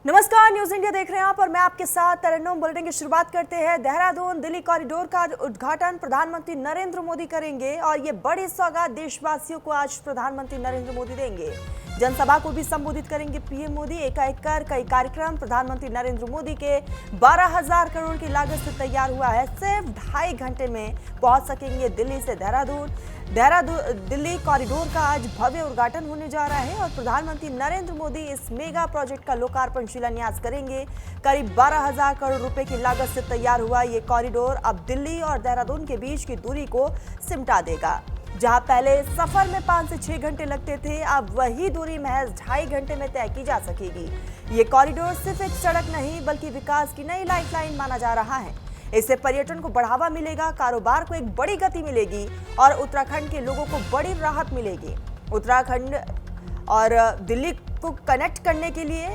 नमस्कार, news India देख रहे हैं आप और मैं आपके साथ तरन्नुम। बुलेटिन की शुरुआत करते हैं। देहरादून दिल्ली कॉरिडोर का उद्घाटन प्रधानमंत्री नरेंद्र मोदी करेंगे और ये बड़ी सौगात देशवासियों को आज प्रधानमंत्री नरेंद्र मोदी देंगे। जनसभा को भी संबोधित करेंगे पीएम मोदी। एकाएक कर कई कार्यक्रम प्रधानमंत्री नरेंद्र मोदी के 12,000 करोड़ की लागत से तैयार हुआ है। सिर्फ 2.5 घंटे में पहुंच सकेंगे दिल्ली से देहरादून। दिल्ली कॉरिडोर का आज भव्य उद्घाटन होने जा रहा है और प्रधानमंत्री नरेंद्र मोदी इस मेगा प्रोजेक्ट का लोकार्पण शिलान्यास करेंगे। करीब 12,000 करोड़ रुपए की लागत से तैयार हुआ ये कॉरिडोर अब दिल्ली और देहरादून के बीच की दूरी को सिमटा देगा। जहां पहले सफर में 5 से 6 घंटे लगते थे, अब वही दूरी महज 2.5 घंटे में तय की जा सकेगी। ये कॉरिडोर सिर्फ एक सड़क नहीं बल्कि विकास की नई लाइफलाइन माना जा रहा है। इससे पर्यटन को बढ़ावा मिलेगा, कारोबार को एक बड़ी गति मिलेगी और उत्तराखंड के लोगों को बड़ी राहत मिलेगी। उत्तराखंड और दिल्ली को कनेक्ट करने के लिए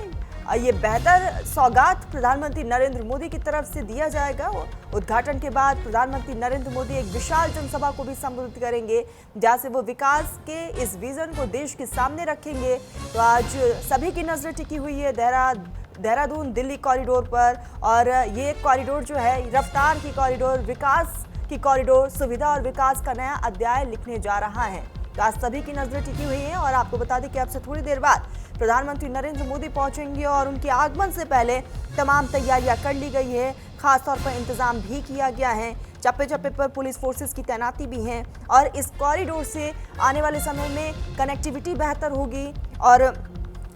ये बेहतर सौगात प्रधानमंत्री नरेंद्र मोदी की तरफ से दिया जाएगा। उद्घाटन के बाद प्रधानमंत्री नरेंद्र मोदी एक विशाल जनसभा को भी संबोधित करेंगे, जहां से वो विकास के इस विजन को देश के सामने रखेंगे। तो आज सभी की नजर टिकी हुई है देहरादून दिल्ली कॉरिडोर पर और ये कॉरिडोर जो है रफ्तार की कॉरिडोर, विकास की कॉरिडोर, सुविधा और विकास का नया अध्याय लिखने जा रहा है। तो आज सभी की नजरें टिकी हुई हैं और आपको बता दें कि अब से थोड़ी देर बाद प्रधानमंत्री नरेंद्र मोदी पहुंचेंगे और उनके आगमन से पहले तमाम तैयारियां कर ली गई है। खासतौर पर इंतजाम भी किया गया है। चप्पे चप्पे पर पुलिस फोर्सेस की तैनाती भी है और इस कॉरिडोर से आने वाले समय में कनेक्टिविटी बेहतर होगी और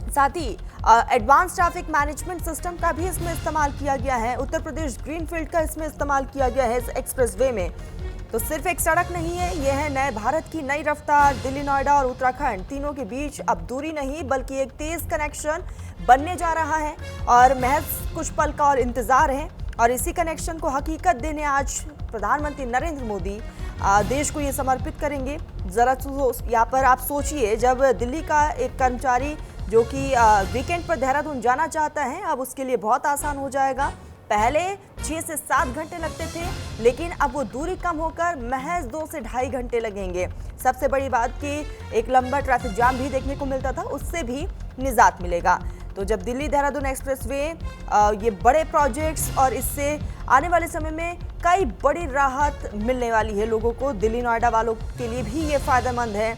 साथ ही एडवांस ट्रैफिक मैनेजमेंट सिस्टम का भी इसमें इस्तेमाल किया गया है। उत्तर प्रदेश ग्रीनफील्ड का इसमें इस्तेमाल किया गया है इस एक्सप्रेसवे में। तो सिर्फ एक सड़क नहीं है, यह है नए भारत की नई रफ्तार। दिल्ली, नोएडा और उत्तराखंड तीनों के बीच अब दूरी नहीं बल्कि एक तेज कनेक्शन बनने जा रहा है और महज कुछ पल का और इंतजार है और इसी कनेक्शन को हकीकत देने आज प्रधानमंत्री नरेंद्र मोदी देश को ये समर्पित करेंगे। जरा यहाँ पर आप सोचिए, जब दिल्ली का एक कर्मचारी जो कि वीकेंड पर देहरादून जाना चाहता है, अब उसके लिए बहुत आसान हो जाएगा। पहले 6 से 7 घंटे लगते थे, लेकिन अब वो दूरी कम होकर महज 2 से 2.5 घंटे लगेंगे। सबसे बड़ी बात कि एक लंबा ट्रैफिक जाम भी देखने को मिलता था, उससे भी निजात मिलेगा। तो जब दिल्ली देहरादून एक्सप्रेसवे ये बड़े प्रोजेक्ट्स और इससे आने वाले समय में कई बड़ी राहत मिलने वाली है लोगों को। दिल्ली नोएडा वालों के लिए भी ये फायदेमंद है।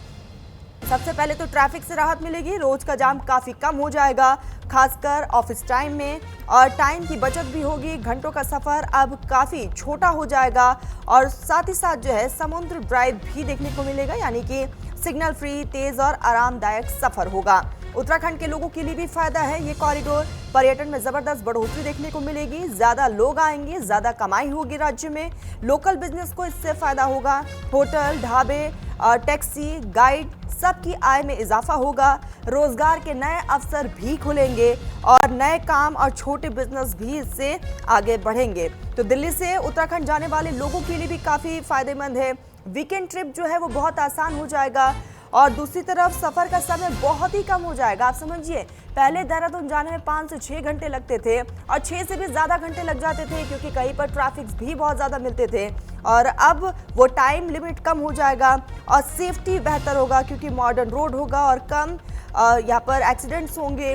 सबसे पहले तो ट्रैफिक से राहत मिलेगी, रोज का जाम काफ़ी कम हो जाएगा, खासकर ऑफिस टाइम में, और टाइम की बचत भी होगी। घंटों का सफ़र अब काफ़ी छोटा हो जाएगा और साथ ही साथ जो है समुद्र ड्राइव भी देखने को मिलेगा, यानी कि सिग्नल फ्री, तेज़ और आरामदायक सफ़र होगा। उत्तराखंड के लोगों के लिए भी फायदा है ये कॉरिडोर। पर्यटन में ज़बरदस्त बढ़ोतरी देखने को मिलेगी, ज़्यादा लोग आएंगे, ज़्यादा कमाई होगी राज्य में। लोकल बिजनेस को इससे फ़ायदा होगा। होटल, ढाबे, टैक्सी, गाइड सबकी आय में इजाफा होगा। रोजगार के नए अवसर भी खुलेंगे और नए काम और छोटे बिजनेस भी इससे आगे बढ़ेंगे। तो दिल्ली से उत्तराखंड जाने वाले लोगों के लिए भी काफ़ी फायदेमंद है। वीकेंड ट्रिप जो है वो बहुत आसान हो जाएगा और दूसरी तरफ सफ़र का समय बहुत ही कम हो जाएगा। आप समझिए, पहले देहरादून जाने में 5 से 6 घंटे लगते थे और 6 से भी ज़्यादा घंटे लग जाते थे क्योंकि कहीं पर ट्रैफिक भी बहुत ज़्यादा मिलते थे। और अब वो टाइम लिमिट कम हो जाएगा और सेफ्टी बेहतर होगा क्योंकि मॉडर्न रोड होगा और कम यहाँ पर एक्सीडेंट्स होंगे,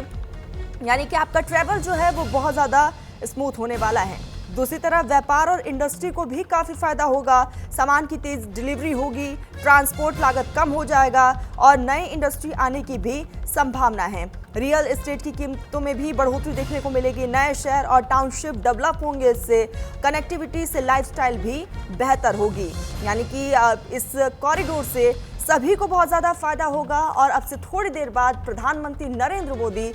यानी कि आपका ट्रैवल जो है वो बहुत ज़्यादा स्मूथ होने वाला है। दूसरी तरफ व्यापार और इंडस्ट्री को भी काफ़ी फायदा होगा। सामान की तेज डिलीवरी होगी, ट्रांसपोर्ट लागत कम हो जाएगा और नई इंडस्ट्री आने की भी संभावना है। रियल एस्टेट की कीमतों में भी बढ़ोतरी देखने को मिलेगी। नए शहर और टाउनशिप डेवलप होंगे, इससे कनेक्टिविटी से लाइफस्टाइल भी बेहतर होगी, यानी कि इस कॉरिडोर से सभी को बहुत ज़्यादा फायदा होगा। और अब से थोड़ी देर बाद प्रधानमंत्री नरेंद्र मोदी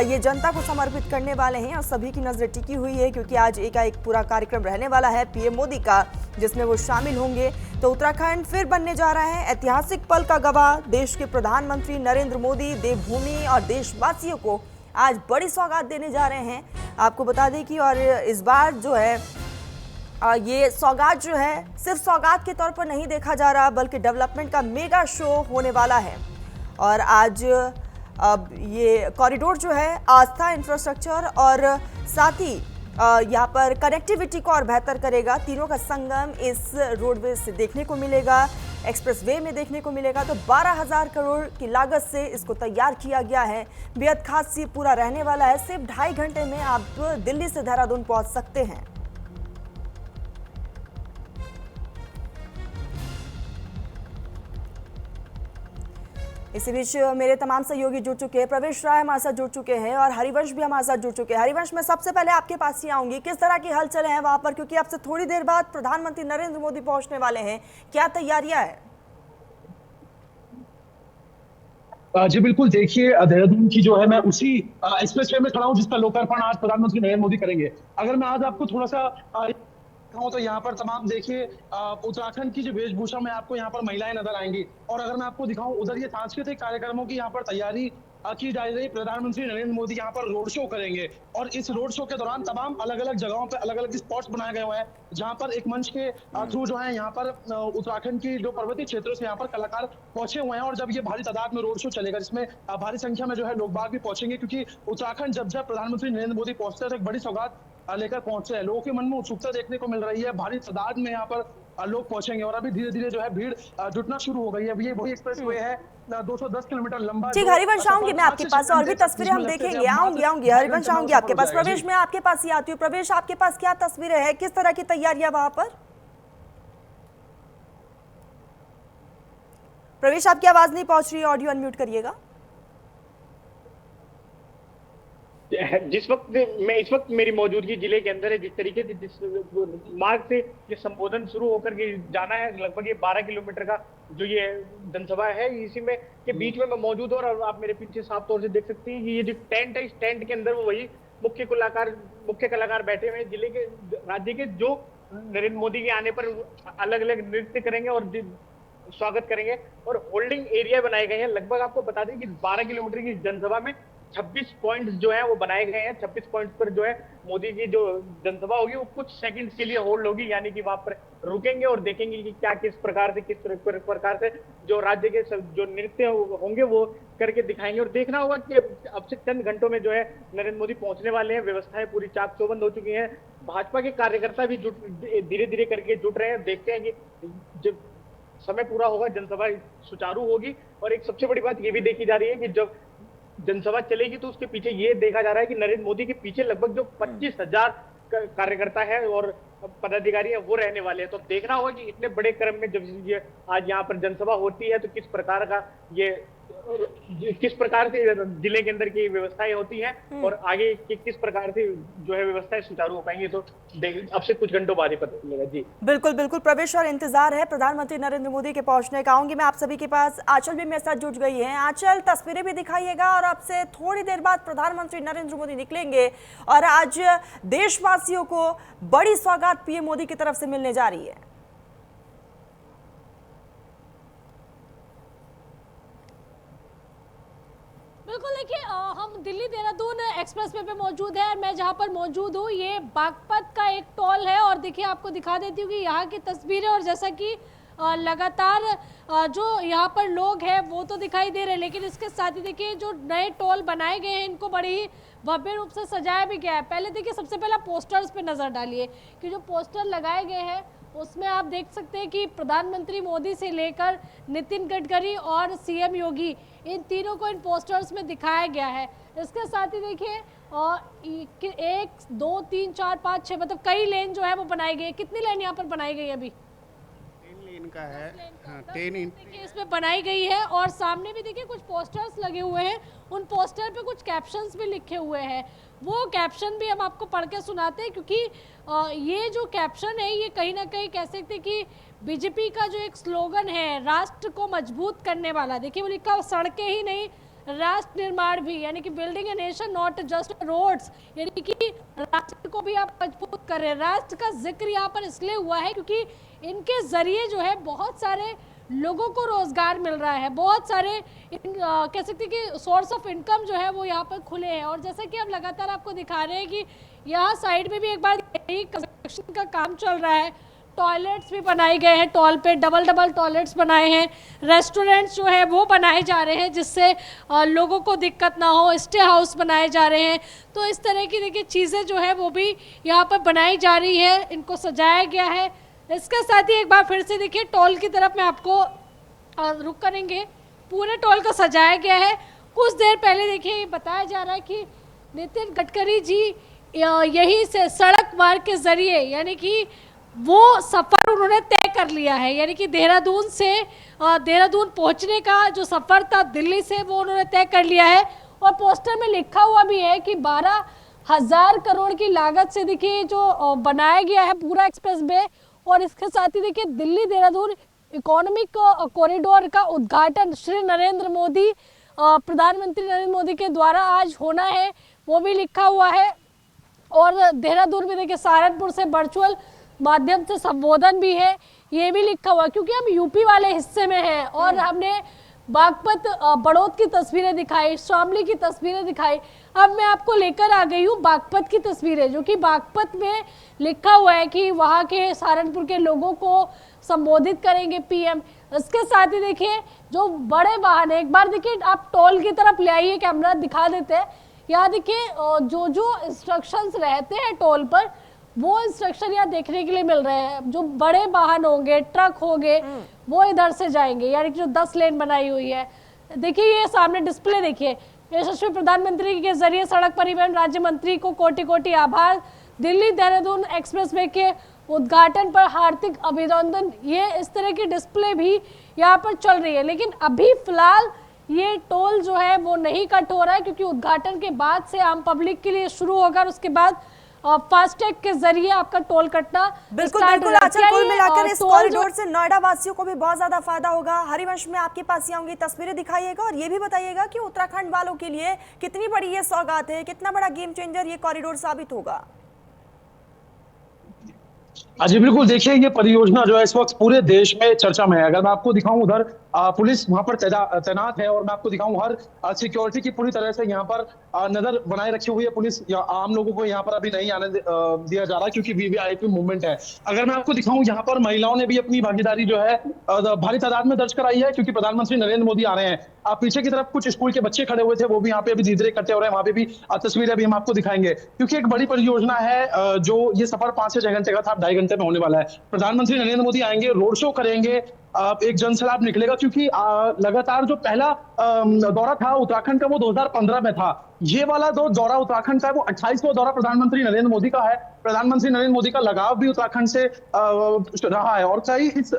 ये जनता को समर्पित करने वाले हैं और सभी की नज़र टिकी हुई है क्योंकि आज एक पूरा कार्यक्रम रहने वाला है पीएम मोदी का, जिसमें वो शामिल होंगे। तो उत्तराखंड फिर बनने जा रहा है ऐतिहासिक पल का गवाह। देश के प्रधानमंत्री नरेंद्र मोदी देवभूमि और देशवासियों को आज बड़ी सौगात देने जा रहे हैं। आपको बता दें कि और इस बार जो है ये सौगात जो है सिर्फ सौगात के तौर पर नहीं देखा जा रहा बल्कि डेवलपमेंट का मेगा शो होने वाला है। और आज अब ये कॉरिडोर जो है आस्था, इंफ्रास्ट्रक्चर और साथ ही यहाँ पर कनेक्टिविटी को और बेहतर करेगा। तीनों का संगम इस रोडवेज से देखने को मिलेगा। एक्सप्रेसवे में देखने को मिलेगा। तो 12,000 करोड़ की लागत से इसको तैयार किया गया है। बेहद खास ये पूरा रहने वाला है। सिर्फ 2.5 घंटे में आप दिल्ली से देहरादून पहुंच सकते हैं। इसी बीच मेरे तमाम सहयोगी जुड़ चुके हैं। प्रवेश राय हमारे साथ जुड़ चुके हैं और हरिवंश भी हमारे साथ जुड़ चुके हैं। हरिवंश, मैं सबसे पहले आपके पास ही आऊंगी, किस तरह की हलचल है वहां पर, क्योंकि अब से थोड़ी देर बाद प्रधानमंत्री नरेंद्र मोदी पहुंचने वाले हैं, क्या तैयारियां है? जी बिल्कुल, देखिए देहरादून की जो है, मैं उसी एक्सप्रेस वे में खड़ा हूँ जिसका लोकार्पण आज प्रधानमंत्री नरेंद्र मोदी करेंगे। अगर मैं आज आपको थोड़ा सा दिखाऊं तो यहाँ पर तमाम देखिए उत्तराखंड की जो वेशभूषा में आपको यहाँ पर महिलाएं नजर आएंगी। और अगर मैं आपको दिखाऊं उधर ये सांस्कृतिक कार्यक्रमों की यहाँ पर तैयारी की जा रही है। प्रधानमंत्री नरेंद्र मोदी यहाँ पर रोड शो करेंगे और इस रोड शो के दौरान तमाम अलग अलग जगहों पर अलग अलग स्पॉट्स बनाए गए हुए हैं, जहाँ पर एक मंच के थ्रू जो है यहाँ पर उत्तराखंड की जो पर्वतीय क्षेत्रों से यहाँ पर कलाकार पहुंचे हुए हैं। और जब ये भारी तादाद में रोड शो चलेगा जिसमें भारी संख्या में जो है लोग बाग भी पहुंचेंगे, क्योंकि उत्तराखंड जब जब प्रधानमंत्री नरेंद्र मोदी पहुंचते हैं तो एक बड़ी सौगात लेकर पहुंचे हैं। लोगों के मन में उत्सुकता देखने को मिल रही है। भारी तादाद में यहाँ पर लोग पहुंचेंगे और अभी धीरे धीरे जो है भीड़ जुटना शुरू हो गई है। अभी ये वही एक्सप्रेस वे है 210 किलोमीटर लंबा। ठीक, हरिवंश आऊंगी मैं आपके पास, और भी तस्वीरें हम देखेंगे। आऊंगी हरिवंश, आऊंगी आपके पास। प्रवेश, मैं आपके पास ही आती हूँ। प्रवेश, आपके पास क्या तस्वीरें हैं, किस तरह की तैयारियां वहां पर? प्रवेश, आपकी आवाज नहीं पहुंच रही है, ऑडियो अनम्यूट करिएगा। जिस वक्त मैं इस वक्त मेरी मौजूदगी जिले के अंदर है, जिस तरीके से जिस मार्ग से ये संबोधन शुरू होकर के जाना है, लगभग ये 12 किलोमीटर का जो ये जनसभा है, इसी में के बीच में मैं मौजूद हूँ। और आप मेरे पीछे साफ तौर से देख सकते हैं कि ये जो टेंट है, इस टेंट के अंदर वो वही मुख्य कलाकार बैठे हुए हैं जिले के, राज्य के, जो नरेंद्र मोदी के आने पर अलग अलग नृत्य करेंगे और स्वागत करेंगे। और होल्डिंग एरिया बनाए गए हैं। लगभग आपको बता दें कि 12 किलोमीटर की जनसभा में 26 पॉइंट्स जो है वो बनाए गए हैं। 26 पॉइंट्स पर जो है मोदी की जो जनसभा होगी वो कुछ सेकंड्स के लिए होल्ड होगी, यानी कि वहां पर रुकेंगे और देखेंगे कि क्या किस प्रकार से जो राज्य के जो नृत्य होंगे वो करके दिखाएंगे। और देखना होगा कि अब से चंद घंटों में जो है नरेंद्र मोदी पहुंचने वाले हैं। व्यवस्थाएं पूरी चाक चौबंद हो चुकी हैं। भाजपा के कार्यकर्ता भी धीरे धीरे करके जुट रहे हैं। देखते हैं कि जब समय पूरा होगा जनसभा सुचारू होगी। और एक सबसे बड़ी बात ये भी देखी जा रही है कि जब जनसभा चलेगी तो उसके पीछे ये देखा जा रहा है कि नरेंद्र मोदी के पीछे लगभग जो 25,000 कार्यकर्ता है और पदाधिकारी है वो रहने वाले हैं। तो देखना होगा कि इतने बड़े क्रम में जब ये आज यहाँ पर जनसभा होती है तो किस प्रकार से जिले के अंदर की व्यवस्थाएं होती हैं और आगे किस प्रकार से जो है व्यवस्थाएं सुचारू हो पाएंगी। तो अब से कुछ घंटों बाद ही पता चलेगा। जी बिल्कुल बिल्कुल प्रवेश, और इंतजार है प्रधानमंत्री नरेंद्र मोदी के पहुंचने का। आऊंगी मैं आप सभी के पास। आंचल भी मेरे साथ जुड़ गई है। आंचल, तस्वीरें भी दिखाइएगा। और अब से थोड़ी देर बाद प्रधानमंत्री नरेंद्र मोदी निकलेंगे और आज देशवासियों को बड़ी सौगात पीएम मोदी की तरफ से मिलने जा रही है। बिल्कुल, देखिए हम दिल्ली देहरादून एक्सप्रेस वे पे मौजूद है और मैं जहाँ पर मौजूद हूँ ये बागपत का एक टोल है। और देखिए आपको दिखा देती हूँ कि यहाँ की तस्वीरें, और जैसा कि लगातार जो यहाँ पर लोग हैं वो तो दिखाई दे रहे हैं, लेकिन इसके साथ ही देखिए जो नए टोल बनाए गए हैं इनको बड़ी ही भव्य रूप से सजाया भी गया है। पहले देखिए सबसे पहला पोस्टर्स पे नज़र डालिए कि जो पोस्टर लगाए गए हैं उसमें आप देख सकते हैं कि प्रधानमंत्री मोदी से लेकर नितिन गडकरी और सीएम योगी, इन तीनों को इन पोस्टर्स में दिखाया गया है। इसके साथ ही देखिए 1 2 3 4 5 6 मतलब कई लेन जो है वो बनाई गई है। कितनी लेन यहाँ पर बनाई गई है? अभी 10 लेन का है। हाँ, 10 इसमें बनाई गई है। और सामने भी देखिए कुछ पोस्टर्स लगे हुए हैं, उन पोस्टर पे कुछ कैप्शंस भी लिखे हुए हैं। वो कैप्शन भी हम आपको पढ़ के सुनाते हैं, क्योंकि ये जो कैप्शन है ये कहीं ना कहीं कह सकते हैं कि बीजेपी का जो एक स्लोगन है राष्ट्र को मजबूत करने वाला। देखिए वो लिखा सड़कें ही नहीं, राष्ट्र निर्माण भी, यानी कि building a nation not just roads, यानी कि राष्ट्र को भी आप मजबूत कर रहे हैं। राष्ट्र का जिक्र यहाँ पर इसलिए हुआ है क्योंकि इनके जरिए जो है बहुत सारे लोगों को रोजगार मिल रहा है, बहुत सारे कह सकते हैं कि सोर्स ऑफ इनकम जो है वो यहाँ पर खुले हैं। और जैसे कि हम लगातार आपको दिखा रहे हैं कि यहाँ साइड में भी एक बार कंस्ट्रक्शन का काम चल रहा है। टॉयलेट्स भी बनाए गए हैं, टॉल पे डबल टॉयलेट्स बनाए हैं। रेस्टोरेंट्स जो है वो बनाए जा रहे हैं जिससे लोगों को दिक्कत ना हो। स्टे हाउस बनाए जा रहे हैं। तो इस तरह की देखिए चीज़ें जो है वो भी यहाँ पर बनाई जा रही है, इनको सजाया गया है। इसके साथ ही एक बार फिर से देखिए टोल की तरफ में आपको रुक करेंगे। पूरे टोल को सजाया गया है। कुछ देर पहले देखिए बताया जा रहा है कि नितिन गडकरी जी यही से सड़क मार्ग के जरिए यानी कि वो सफ़र उन्होंने तय कर लिया है, यानी कि देहरादून से देहरादून पहुंचने का जो सफ़र था दिल्ली से वो उन्होंने तय कर लिया है। और पोस्टर में लिखा हुआ भी है कि 12,000 करोड़ की लागत से देखिए जो बनाया गया है पूरा एक्सप्रेस वे। और इसके साथ ही देखिए दिल्ली देहरादून इकोनॉमिक कॉरिडोर का उद्घाटन श्री नरेंद्र मोदी प्रधानमंत्री नरेंद्र मोदी के द्वारा आज होना है, वो भी लिखा हुआ है। और देहरादून में देखिए सहारनपुर से वर्चुअल माध्यम से संबोधन भी है, ये भी लिखा हुआ, क्योंकि हम यूपी वाले हिस्से में हैं। और हमने बागपत बड़ौद की तस्वीरें दिखाई, शामली की तस्वीरें दिखाई। अब मैं आपको लेकर आ गई हूँ बागपत की तस्वीरें, जो कि बागपत में लिखा हुआ है कि वहाँ के सहारनपुर के लोगों को संबोधित करेंगे पीएम। इसके साथ ही देखिए जो बड़े वाहन है, एक बार देखिए आप टोल की तरफ ले आइए, कैमरा दिखा देते हैं। यहाँ देखिए जो जो इंस्ट्रक्शंस रहते हैं टोल पर, वो इंस्ट्रक्शन यहाँ देखने के लिए मिल रहे हैं। जो बड़े वाहन होंगे, ट्रक होंगे, वो इधर से जाएंगे, यानी कि जो 10 लेन बनाई हुई है। देखिए ये सामने डिस्प्ले देखिए, यशस्वी प्रधानमंत्री के जरिए सड़क परिवहन राज्य मंत्री को कोटि कोटि आभार, दिल्ली देहरादून एक्सप्रेसवे के उद्घाटन पर हार्दिक अभिनंदन। ये इस तरह की डिस्प्ले भी यहाँ पर चल रही है। लेकिन अभी फिलहाल ये टोल जो है वो नहीं कट हो रहा है, क्योंकि उद्घाटन के बाद से आम पब्लिक के लिए शुरू होगा और उसके बाद फास्टैग के जरिए आपका टोल कटना बिल्कुल बिल्कुल। आचल कुल मिलाकर इस कॉरिडोर से नोएडा वासियों को भी बहुत ज्यादा फायदा होगा। हरिवंश में आपके पास ही आऊंगी, तस्वीरें दिखाइएगा और ये भी बताइएगा कि उत्तराखंड वालों के लिए कितनी बड़ी ये सौगात है, कितना बड़ा गेम चेंजर ये कॉरिडोर साबित होगा। जी बिल्कुल, देखिए ये परियोजना जो है इस वक्त पूरे देश में चर्चा में है। अगर मैं आपको दिखाऊं, उधर पुलिस वहां पर तैनात है, और मैं आपको दिखाऊं हर सिक्योरिटी की पूरी तरह से यहाँ पर नजर बनाए रखी हुई है पुलिस। आम लोगों को यहाँ पर अभी नहीं आने दिया जा रहा, क्योंकि वीवीआईपी मूवमेंट है। अगर मैं आपको दिखाऊं, यहाँ पर महिलाओं ने भी अपनी भागीदारी जो है भारी तादाद में दर्ज कराई है, क्योंकि प्रधानमंत्री नरेंद्र मोदी आ रहे हैं। आप पीछे की तरफ कुछ स्कूल के बच्चे खड़े हुए थे, वो भी यहाँ पे अभी धीरे धीरे इकट्ठे हो रहे हैं। वहां पे भी तस्वीरें अभी हम आपको दिखाएंगे, क्योंकि एक बड़ी परियोजना है। जो ये सफर 5 से 6 घंटे का था, 2.5 घंटे में होने वाला है। प्रधानमंत्री नरेंद्र मोदी आएंगे, रोड शो करेंगे, एक जनसैलाब निकलेगा, क्योंकि लगातार जो पहला दौरा था उत्तराखंड का वो 2015 में था। ये वाला दौरा उत्तराखंड का वो 28वां दौरा प्रधानमंत्री नरेंद्र मोदी का है। प्रधानमंत्री नरेंद्र मोदी का लगाव भी उत्तराखंड से रहा है, और कई इस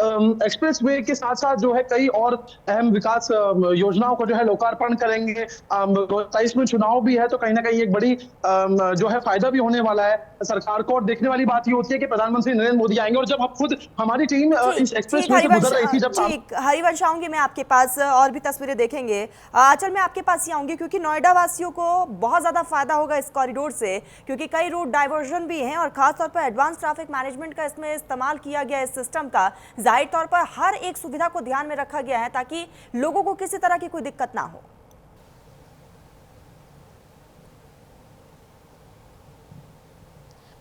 एक्सप्रेस वे के साथ साथ जो है कई और अहम विकास योजनाओं को जो है लोकार्पण करेंगे। 23 में चुनाव भी है, तो कहीं ना कहीं एक बड़ी जो है फायदा भी होने वाला है सरकार को। और देखने वाली बात ये होती है कि प्रधानमंत्री नरेंद्र मोदी आएंगे, और जब हम खुद हमारी टीम इस एक्सप्रेस वे से गुजर रही थी, जब हरिवंश आऊंगी मैं आपके पास और भी तस्वीरें देखेंगे। आंचल मैं आपके पास ही आऊंगी, क्योंकि नोएडा वासियों को बहुत ज्यादा फायदा होगा इस कॉरिडोर से, क्योंकि कई रूट डाइवर्जन भी हैं और खासतौर पर एडवांस ट्रैफिक मैनेजमेंट का इसमें इस्तेमाल किया गया है। इस सिस्टम का जाहिर तौर पर हर एक सुविधा को ध्यान में रखा गया है, ताकि लोगों को किसी तरह की कोई दिक्कत ना हो।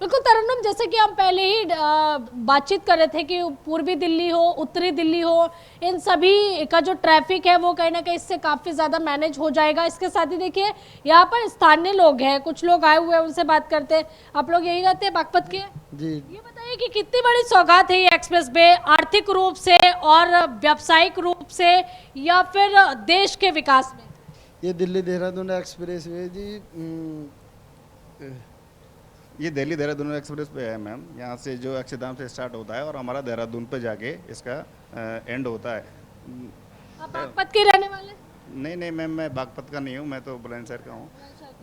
बिल्कुल तरन्नुम, जैसे कि हम पहले ही बातचीत कर रहे थे कि पूर्वी दिल्ली हो, उत्तरी दिल्ली हो, इन सभी का जो ट्रैफिक है वो कहीं ना कहीं इससे काफ़ी ज़्यादा मैनेज हो जाएगा। इसके साथ ही देखिए यहाँ पर स्थानीय लोग हैं, कुछ लोग आए हुए हैं, उनसे बात करते हैं। आप लोग यही रहते हैं बागपत के? जी। ये बताइए कि कितनी बड़ी सौगात है ये एक्सप्रेस वे, आर्थिक रूप से और व्यावसायिक रूप से, या फिर देश के विकास में? ये दिल्ली देहरादून एक्सप्रेस वे जी, ये दिल्ली देहरादून एक्सप्रेस पे है मैम। यहाँ से जो अक्षरधाम से स्टार्ट होता है और हमारा देहरादून पे जाके इसका एंड होता है। आप बागपत के रहने वाले? नहीं नहीं मैम, मैं बागपत का नहीं हूँ, मैं तो बुलंदशहर का हूँ।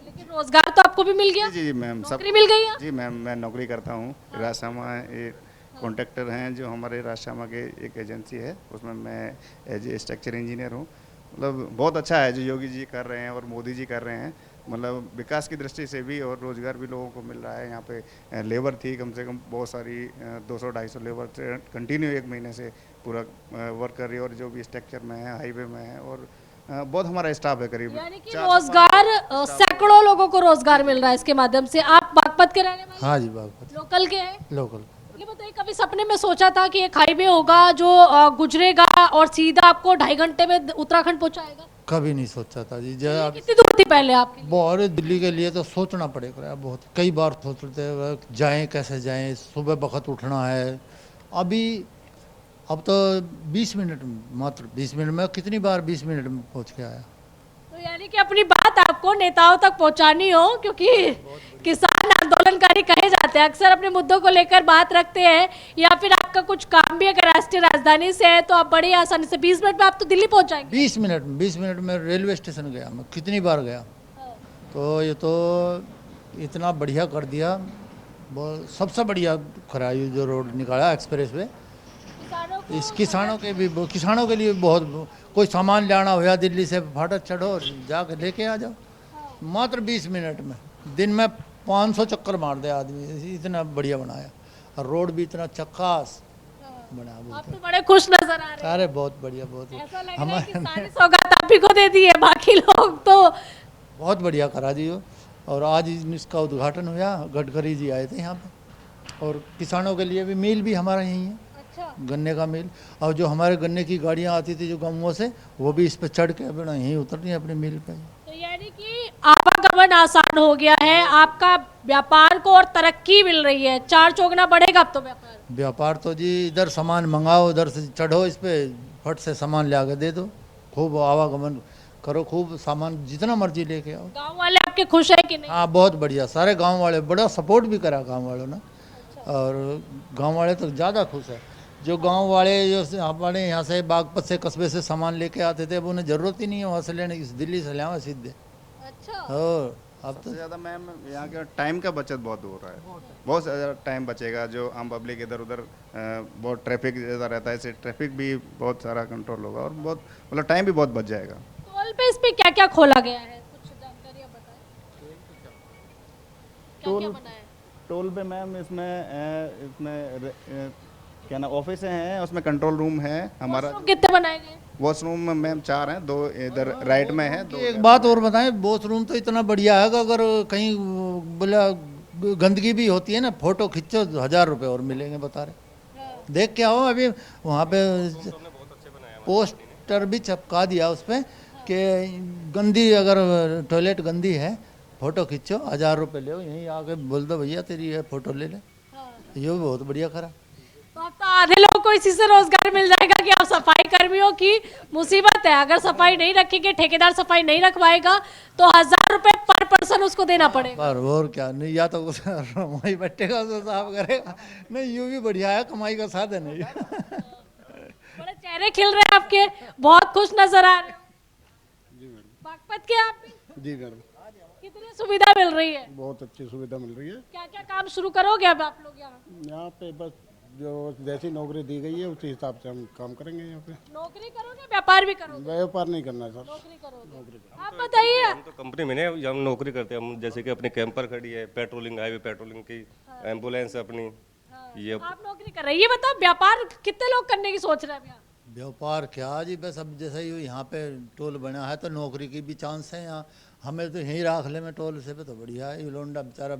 लेकिन रोजगार तो आपको भी मिल गया? जी जी मैम, सब नौकरी मिल गई है? जी मैम, मैं नौकरी करता हूँ राजश्यामा, एक कॉन्ट्रैक्टर हैं जो हमारे राजश्यामा के एक एजेंसी है, उसमें मैं एज ए स्ट्रक्चर इंजीनियर हूँ। मतलब बहुत अच्छा है जो योगी जी कर रहे हैं और मोदी जी कर रहे हैं, मतलब विकास की दृष्टि से भी, और रोज़गार भी लोगों को मिल रहा है। यहाँ पे लेबर थी कम से कम बहुत सारी 200-250 लेबर कंटिन्यू 1 महीने से पूरा वर्क कर रही है, और जो भी स्ट्रक्चर में है, हाईवे में है, और बहुत हमारा स्टाफ है करीब। यानी कि रोजगार सैकड़ों लोगों को रोजगार मिल रहा है इसके माध्यम से। आप बागपत के रहने वाले? हाँ जी बागपत लोकल के हैं? लोकल। ये बताइए, कभी सपने में सोचा था कि एक हाईवे होगा जो गुजरेगा और सीधा आपको 2.5 घंटे में उत्तराखंड पहुंचाएगा? कभी नहीं सोचा था जी। ये कितनी दूर थी पहले आपके लिए? बहुत दिल्ली के लिए तो सोचना पड़ेगा, बहुत कई बार सोचते हैं जाएं कैसे जाएं, सुबह वक्त उठना है, अभी अब तो 20 मिनट में, मात्र 20 मिनट में, कितनी बार 20 मिनट में पहुंच के आया। तो यानी कि अपनी बात आपको नेताओं तक पहुंचानी हो, क्योंकि किसान आंदोलनकारी कहे जाते हैं, अक्सर अपने मुद्दों को लेकर बात रखते हैं, या फिर आपका कुछ काम भी अगर राष्ट्रीय राजधानी से है तो आप बड़ी आसानी से 20 मिनट में आप तो दिल्ली पहुंच जाएंगे। 20 मिनट में रेलवे स्टेशन गया मैं, कितनी बार गया। तो ये तो इतना बढ़िया कर दिया, बहुत सबसे बढ़िया करा ये जो रोड निकाला एक्सप्रेस वे। इस किसानों के लिए बहुत, कोई सामान लाना हो या दिल्ली से फाटक चढ़ो जाकर लेके आ जाओ, मात्र 20 मिनट में। दिन में 500 चक्कर मार दे आदमी, इतना बढ़िया बनाया, और रोड भी इतना चक्कास बना। आप तो बड़े खुश नजर आ रहे हैं। अरे बहुत बढ़िया, बहुत ऐसा लग रहा है कि सारी सौगात आप ही को दे दी है, बाकी लोग तो बहुत बढ़िया करा दियो। और आज इसका उद्घाटन हुआ, गडकरी जी आए थे यहाँ पे, और किसानों के लिए भी मिल भी हमारा यहीं है, अच्छा, गन्ने का मिल। और जो हमारे गन्ने की गाड़ियाँ आती थी जो गाँवों से, वो भी इस पे चढ़ के अपना यहीं उतरती हैं अपने मिल पे। तो यानी कि आवागमन आसान हो गया है, आपका व्यापार को और तरक्की मिल रही है, 4 चौगुना बढ़ेगा अब तो व्यापार तो जी, इधर सामान मंगाओ, उधर से चढ़ो इस पे, फट से सामान ला के दे दो, खूब आवागमन करो, खूब सामान जितना मर्जी लेके आओ। गांव वाले आपके खुश है कि नहीं? हाँ बहुत बढ़िया, सारे गांव वाले बड़ा सपोर्ट भी करा गांव वालों ने। और गांव वाले तो ज़्यादा खुश है। जो गांव वाले जो हमारे यहाँ से बागपत से कस्बे से सामान लेके आते थे, अब उन्हें ज़रूरत ही नहीं है वहाँ से लेने की, दिल्ली से ले आओ सीधे। अच्छा, और अब तो सबसे ज़्यादा मैम यहाँ का टाइम का बचत बहुत हो रहा है, बहुत ज़्यादा टाइम बचेगा। जो आम पब्लिक इधर उधर बहुत ट्रैफिक ज़्यादा रहता है, इससे ट्रैफिक भी बहुत सारा कंट्रोल होगा, और बहुत मतलब टाइम भी बहुत बच जाएगा। टोल पे इस पे क्या क्या खोला गया है, कुछ जानकारी आप बताएं। क्या क्या बना है? टोल पे मैम इसमें क्या ना ऑफिस हैं, उसमें कंट्रोल रूम है हमारा। वॉशरूम कितने बनाए गए? वॉशरूम मैम 4 हैं, 2 इधर राइट में है, 2 एक बात और बताएं, वॉशरूम तो इतना बढ़िया है कि अगर कहीं बोला गंदगी भी होती है ना, फोटो खींचो 1000 रुपये और मिलेंगे, बता रहे। देख के आओ, अभी वहाँ पे पोस्टर भी चिपका दिया उस पर कि गंदी, अगर टॉयलेट गंदी है फोटो खींचो 1000 रुपये ले, यहीं आके बोल दो भैया तेरी ये फोटो ले ले। ये भी बहुत बढ़िया करा। तो अब तो आधे लोगों को इसी से रोजगार मिल जाएगा कि आप सफाई कर्मियों की मुसीबत है, अगर सफाई नहीं रखेंगे, ठेकेदार सफाई नहीं रखवाएगा तो 1000 रुपए पर पर्सन उसको देना पड़ेगा। और क्या नहीं, या तो वही बैठेगा तो साफ करेगा, नहीं यूँ भी बढ़िया है, कमाई का साधन है। बड़े चेहरे खिल रहे हैं आपके, बहुत खुश नजर आ रहे हो। बागपत के आप भी? जी मैडम, कितनी सुविधा मिल रही है? बहुत अच्छी सुविधा मिल रही है। क्या क्या काम शुरू करोगे अब आप लोग यहाँ? यहाँ पे बस जो जैसी नौकरी दी गई है उसी हिसाब से हम काम करेंगे। यहाँ पे नौकरी करोगे, व्यापार भी करोगे? व्यापार नहीं करना है सर, नौकरी करोगे। आप बताइए। हम तो कंपनी में नहीं, हम नौकरी करते हैं। हम जैसे कि अपने कैंपर खड़ी है, पेट्रोलिंग, हाईवे पेट्रोलिंग की, एम्बुलेंस अपनी, ये आप नौकरी कर रहे हैं, ये बताओ व्यापार कितने लोग करने की सोच रहे हैं यहाँ? व्यापार क्या जी, बस अब जैसे ही यहाँ पे टोल बना है तो नौकरी की भी चांस है यहाँ। हमें तो यहीं राख ले में टोल से पे तो बढ़िया है। ये लोंडा बेचारा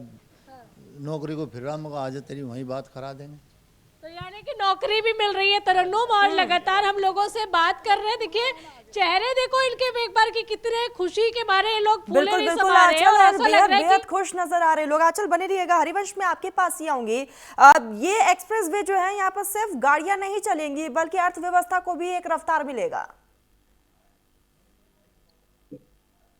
नौकरी को फिर रहा, मगर आज तेरी वहीं बात करा देंगे। तो यानी कि नौकरी भी मिल रही है तरन्नुम, और लगातार हम लोगों से बात कर रहे हैं। देखिए चेहरे देखो इनके एक बार की, कितने खुशी के मारे ये लोग फूले नहीं समा रहे हैं, और ऐसा लग रहा है बेहद कि खुश नजर आ रहे लोग। आंचल बने रहिएगा, हरिवंश में आपके पास ही आऊंगी। ये एक्सप्रेस वे जो है, यहाँ पर सिर्फ गाड़ियां नहीं चलेंगी बल्कि अर्थव्यवस्था को भी एक रफ्तार मिलेगा।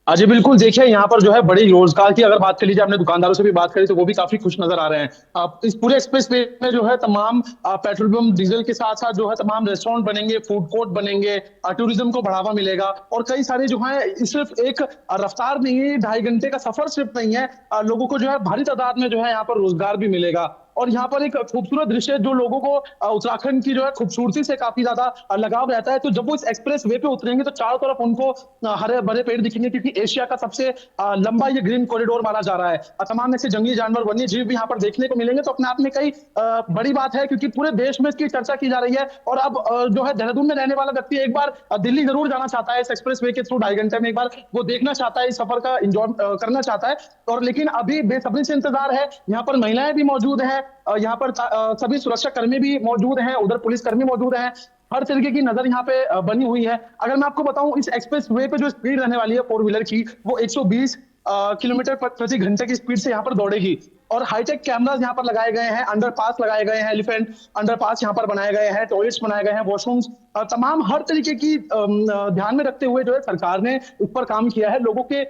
जी बिल्कुल, देखिए यहाँ पर जो है बड़ी रोजगार की अगर बात कर लीजिए, आपने दुकानदारों से भी बात करी तो वो भी काफी खुश नजर आ रहे हैं। इस पूरे एक्सप्रेस वे में जो है तमाम पेट्रोल पंप, डीजल के साथ साथ जो है तमाम रेस्टोरेंट बनेंगे, फूड कोर्ट बनेंगे, टूरिज्म को बढ़ावा मिलेगा, और कई सारे जो है सिर्फ एक रफ्तार नहीं है, 2.5 घंटे का सफर सिर्फ नहीं है, लोगों को जो है भारी तादाद में जो है यहाँ पर रोजगार भी मिलेगा। और यहाँ पर एक खूबसूरत दृश्य, जो लोगों को उत्तराखंड की जो है खूबसूरती से काफी ज्यादा लगाव रहता है, तो जब वो इस एक्सप्रेस वे पे उतरेंगे तो चारों तरफ उनको हरे भरे पेड़ दिखेंगे, क्योंकि एशिया का सबसे लंबा ये ग्रीन कॉरिडोर माना जा रहा है। तमाम ऐसे जंगली जानवर, वन्य जीव भी यहाँ पर देखने को मिलेंगे, तो अपने आप में कई बड़ी बात है, क्योंकि पूरे देश में इसकी चर्चा की जा रही है। और अब जो है देहरादून में रहने वाला व्यक्ति एक बार दिल्ली जरूर जाना चाहता है, इस एक्सप्रेस वे के थ्रू 2.5 घंटे में एक बार वो देखना चाहता है, इस सफर का एंजॉय करना चाहता है। और लेकिन अभी बेसब्री से इंतजार है। यहाँ पर महिलाएं भी मौजूद है, यहाँ पर सभी सुरक्षा कर्मी भी मौजूद हैं, उधर पुलिस कर्मी मौजूद हैं, हर तरीके की नजर यहाँ पे बनी हुई है। अगर मैं आपको बताऊं, इस एक्सप्रेस वे पे जो स्पीड रहने वाली है 4 व्हीलर की, वो 120 किलोमीटर प्रति घंटे की स्पीड से यहाँ पर दौड़ेगी। और हाईटेक कैमराज यहाँ पर लगाए गए हैं, अंडरपास लगाए गए हैं, एलिफेंट अंडरपास यहाँ पर बनाए गए हैं, टॉयलेट्स बनाए गए हैं, वॉशरूम्स, तमाम हर तरीके की ध्यान में रखते हुए जो है सरकार ने इस पर काम किया है। लोगों के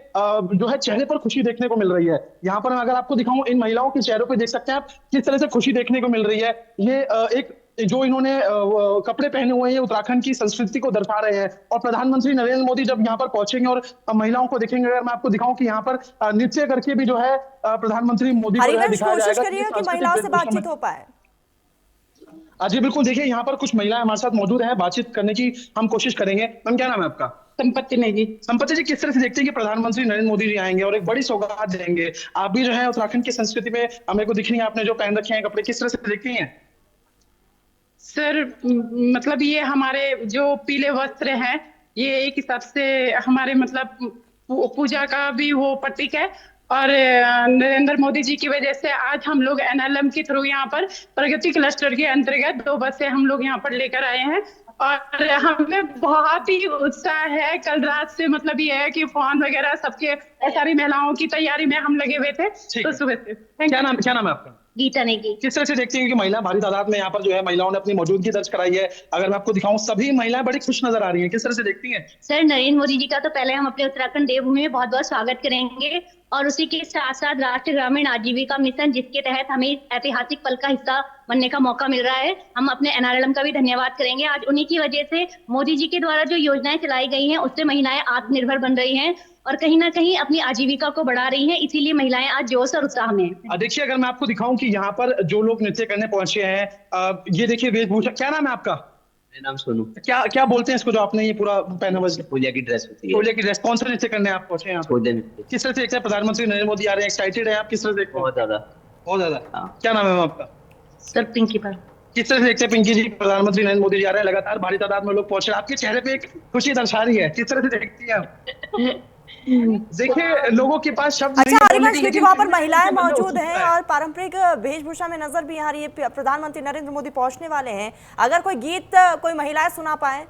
जो है चेहरे पर खुशी देखने को मिल रही है। यहाँ पर मैं अगर आपको दिखाऊं, इन महिलाओं के चेहरों पे देख सकते हैं आप किस तरह से खुशी देखने को मिल रही है। ये एक जो इन्होंने कपड़े पहने हुए हैं उत्तराखंड की संस्कृति को दर्शा रहे हैं। और प्रधानमंत्री नरेंद्र मोदी जब यहाँ पर पहुंचेंगे और महिलाओं को देखेंगे, अगर मैं आपको दिखाऊं कि यहाँ पर नृत्य करके भी जो है प्रधानमंत्री मोदी को दिखाया जाएगा। कोशिश करिए कि महिलाओं से बातचीत हो पाए। जी बिल्कुल, देखिए यहाँ पर कुछ महिलाएं हमारे साथ मौजूद हैं, बातचीत करने की हम कोशिश करेंगे। मैम क्या नाम है आपका? संपत्ति नेगी। संपत्ति जी, किस तरह से देखते हैं कि प्रधानमंत्री नरेंद्र मोदी जी आएंगे और एक बड़ी सौगात देंगे? आप भी जो है उत्तराखंड की संस्कृति में मेरे को दिख रही है, आपने जो पहन रखे हैं कपड़े, किस तरह से देखती हैं? सर मतलब ये हमारे जो पीले वस्त्र हैं, ये एक हिसाब से हमारे मतलब पूजा का भी वो प्रतीक है। और नरेंद्र मोदी जी की वजह से आज हम लोग NLM के थ्रू यहाँ पर प्रगति क्लस्टर के अंतर्गत 2 बसें हम लोग यहाँ पर लेकर आए हैं और हमें बहुत ही उत्साह है। कल रात से मतलब ये है कि फोन वगैरह सबके सारी महिलाओं की तैयारी में हम लगे हुए थे, तो सुबह से। क्या नाम है आपका? गीता नेगी। किस तरह से देखती हैं कि महिला भारी तादाद में यहाँ पर जो है महिलाओं ने अपनी मौजूदगी दर्ज कराई है? अगर मैं आपको दिखाऊं, सभी महिलाएं बड़ी खुश नजर आ रही हैं, किस तरह से देखती हैं? सर, नरेंद्र मोदी जी का तो पहले हम अपने उत्तराखंड देवभूमि में बहुत बहुत स्वागत करेंगे और उसी के साथ साथ राष्ट्रीय ग्रामीण आजीविका मिशन, जिसके तहत हमें ऐतिहासिक पल का हिस्सा बनने का मौका मिल रहा है, हम अपने NRLM का भी धन्यवाद करेंगे। आज उन्हीं की वजह से मोदी जी के द्वारा जो योजनाएं चलाई गई हैं उससे महिलाएं आत्मनिर्भर बन रही हैं और कहीं ना कहीं अपनी आजीविका को बढ़ा रही हैं, इसीलिए महिलाएं आज जोश और उत्साह में हैं। देखिए, अगर मैं आपको दिखाऊं कि यहाँ पर जो लोग नृत्य करने पहुंचे हैं, ये देखिए वेशभूषा। क्या नाम है आपका? मेरा नाम सोनू। क्या बोलते हैं इसको जो आपने ये पूरा पहना हुआ? पूजा की ड्रेस होती है। पूजा की ड्रेस। कौन सा नृत्य करने आप पहुंचे हैं? किस तरह से देखते हैं प्रधानमंत्री नरेंद्र मोदी आ रहे हैं? एक्साइटेड है आप? किस तरह से देखते हैं? बहुत ज्यादा। क्या नाम है आपका? सर, पिंकी पर। किस तरह से देखते हैं पिंकी जी, प्रधानमंत्री नरेंद्र मोदी जी आ रहे हैं, लगातार भारी तादाद में लोग पहुंच रहे हैं, आपके चेहरे पे एक खुशी दर्शा रही है, किस तरह से देखती है आप? देखिए, लोगों के पास शब्द नहीं है बोलने के, क्योंकि वहाँ पर महिलाएं मौजूद हैं और पारंपरिक वेशभूषा में नजर भी आ रही है। प्रधानमंत्री नरेंद्र मोदी पहुंचने वाले हैं, अगर कोई गीत कोई महिलाएं सुना पाए,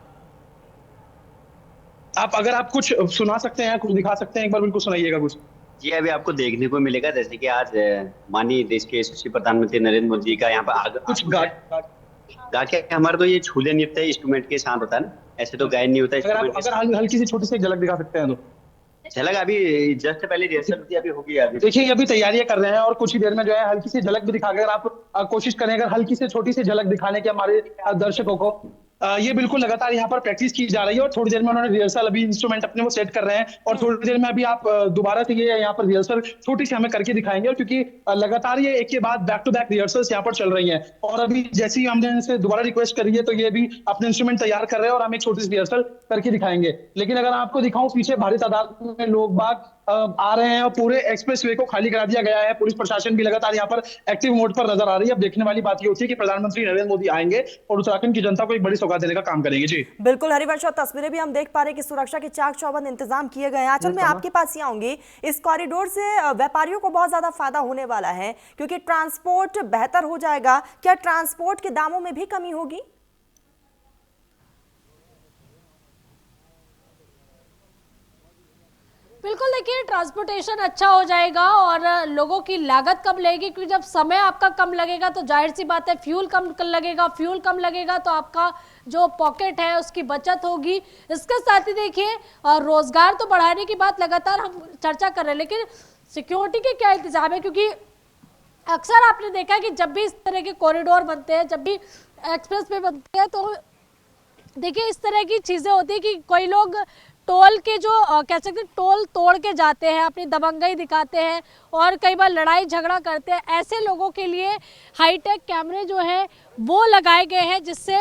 अगर आप कुछ सुना सकते हैं, कुछ दिखा सकते हैं, एक बार बिल्कुल सुनाइएगा कुछ। जी, अभी आपको देखने को मिलेगा, जैसे कि आज माननीय देश के यशस्वी प्रधानमंत्री नरेंद्र मोदी जी का यहाँ पर कुछ गा के हमारा तो ये छूले नृत्य इंस्ट्रूमेंट के साथ होता है ना, ऐसे तो गायन नहीं होता। अगर हल्की सी छोटी सी झलक दिखा सकते हैं तो। झलक अभी जस्ट पहले रिहर्सल थी, अभी होगी। अभी देखिए, अभी तैयारियां कर रहे हैं और कुछ ही देर में जो है हल्की सी झलक भी दिखा, अगर आप कोशिश करें अगर हल्की से छोटी सी झलक दिखाने की हमारे दर्शकों को, ये बिल्कुल लगातार यहाँ पर प्रैक्टिस की जा रही है और थोड़ी देर में उन्होंने रिहर्सल, अभी इंस्ट्रूमेंट अपने वो सेट कर रहे हैं और थोड़ी देर में अभी आप दोबारा से ये यहाँ पर रिहर्सल छोटी सी हमें करके दिखाएंगे। और क्योंकि लगातार ये एक के बाद बैक टू बैक रिहर्सल्स यहाँ पर चल रही हैं और अभी जैसे ही हमने इनसे दोबारा रिक्वेस्ट करी है तो ये भी अपने इंस्ट्रूमेंट तैयार कर रहे हैं और हम एक छोटी सी रिहर्सल करके दिखाएंगे। लेकिन अगर आपको दिखाऊं, पीछे भारी तादाद में लोग बाग आ रहे हैं और पूरे एक्सप्रेस वे को खाली करा दिया गया है। पुलिस प्रशासन भी लगातार यहाँ पर एक्टिव मोड पर नजर आ रही है। अब देखने वाली बात ये होती है कि प्रधानमंत्री नरेंद्र मोदी आएंगे और उत्तराखंड की जनता को एक बड़ी सौगात देने का काम करेंगे। जी बिल्कुल हरिवंश, और तस्वीरें भी हम देख पा रहे हैं कि सुरक्षा के चाक चौबंद इंतजाम किए गए हैं। आंचल, मैं आपके पास ही आऊंगी, इस कॉरिडोर से व्यापारियों को बहुत ज्यादा फायदा होने वाला है क्योंकि ट्रांसपोर्ट बेहतर हो जाएगा। क्या ट्रांसपोर्ट के दामों में भी कमी होगी? बिल्कुल, देखिए ट्रांसपोर्टेशन अच्छा हो जाएगा और लोगों की लागत कम लगेगी, क्योंकि जब समय आपका कम लगेगा तो जाहिर सी बात है फ्यूल कम लगेगा तो आपका जो पॉकेट है उसकी बचत होगी। इसके साथ ही देखिए रोजगार तो बढ़ाने की बात लगातार हम चर्चा कर रहे हैं, लेकिन सिक्योरिटी के क्या इंतजाम है, क्योंकि अक्सर आपने देखा है कि जब भी इस तरह के कॉरिडोर बनते हैं, जब भी एक्सप्रेस वे बनते हैं, तो देखिए इस तरह की चीज़ें होती है कि कोई लोग टोल के जो कह सकते हैं टोल तोड़ के जाते हैं, अपनी दबंगई दिखाते हैं और कई बार लड़ाई झगड़ा करते हैं। ऐसे लोगों के लिए हाईटेक कैमरे जो है वो लगाए गए हैं जिससे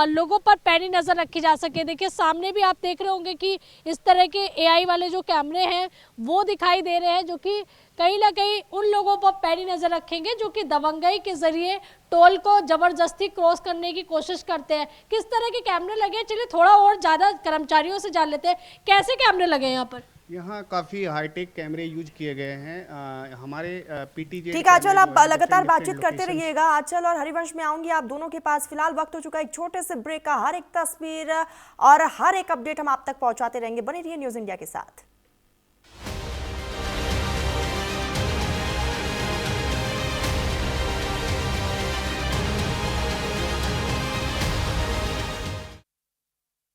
लोगों पर पैनी नज़र रखी जा सके। देखिए सामने भी आप देख रहे होंगे कि इस तरह के AI वाले जो कैमरे हैं वो दिखाई दे रहे हैं, जो कि कहीं ना कहीं उन लोगों पर पैनी नज़र रखेंगे जो कि दबंगई के जरिए टोल को ज़बरदस्ती क्रॉस करने की कोशिश करते हैं। किस तरह के कैमरे लगे हैं, चलिए थोड़ा और ज़्यादा कर्मचारियों से जान लेते हैं, कैसे कैमरे लगे हैं यहाँ पर? यहाँ काफ़ी हाईटेक कैमरे यूज किए गए हैं हमारे PTJ। ठीक है आंचल, आप लगातार बातचीत करते रहिएगा। आंचल और हरिवंश में आऊंगी आप दोनों के पास। फिलहाल वक्त हो चुका है एक छोटे से ब्रेक का। हर एक तस्वीर और हर एक अपडेट हम आप तक पहुंचाते रहेंगे। बने रहिए न्यूज़ इंडिया के साथ।